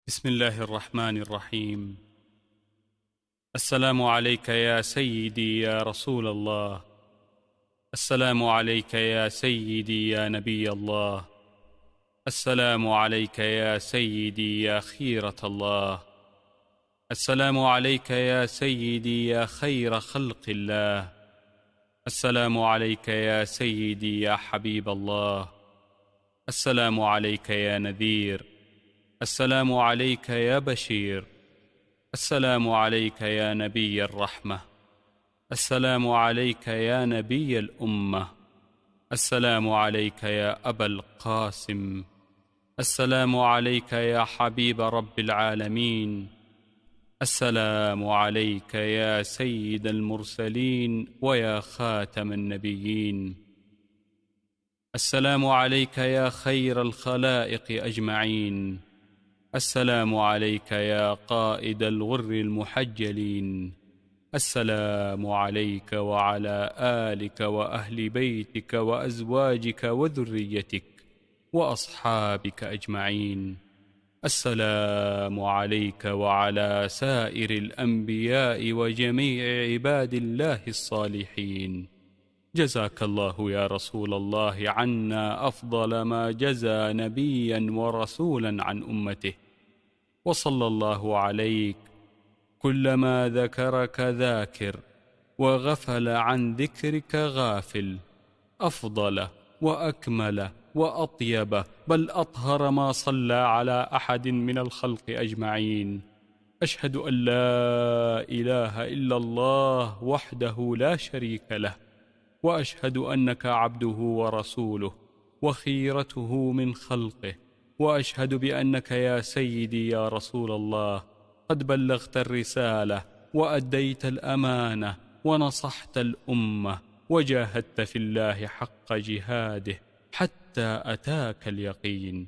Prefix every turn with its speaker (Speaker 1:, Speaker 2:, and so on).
Speaker 1: بسم الله الرحمن الرحيم. السلام عليك يا سيدي يا رسول الله. السلام عليك يا سيدي يا نبي الله. السلام عليك يا سيدي يا خيرة الله. السلام عليك يا سيدي يا خير خلق الله. السلام عليك يا سيدي يا حبيب الله. السلام عليك يا نذير. السلام عليك يا بشير. السلام عليك يا نبي الرحمة. السلام عليك يا نبي الأمة. السلام عليك يا أبا القاسم. السلام عليك يا حبيب رب العالمين. السلام عليك يا سيد المرسلين ويا خاتم النبيين. السلام عليك يا خير الخلائق أجمعين. السلام عليك يا قائد الغر المحجلين. السلام عليك وعلى آلك وأهل بيتك وأزواجك وذريتك وأصحابك أجمعين. السلام عليك وعلى سائر الأنبياء وجميع عباد الله الصالحين. جزاك الله يا رسول الله عنا أفضل ما جزى نبيا ورسولا عن أمته، وصلى الله عليك كلما ذكرك ذاكر وغفل عن ذكرك غافل، أفضل وأكمل وأطيب بل أطهر ما صلى على أحد من الخلق أجمعين. أشهد أن لا إله إلا الله وحده لا شريك له، وأشهد أنك عبده ورسوله وخيرته من خلقه، وأشهد بأنك يا سيدي يا رسول الله قد بلغت الرسالة وأديت الأمانة ونصحت الأمة وجاهدت في الله حق جهاده حتى أتاك اليقين.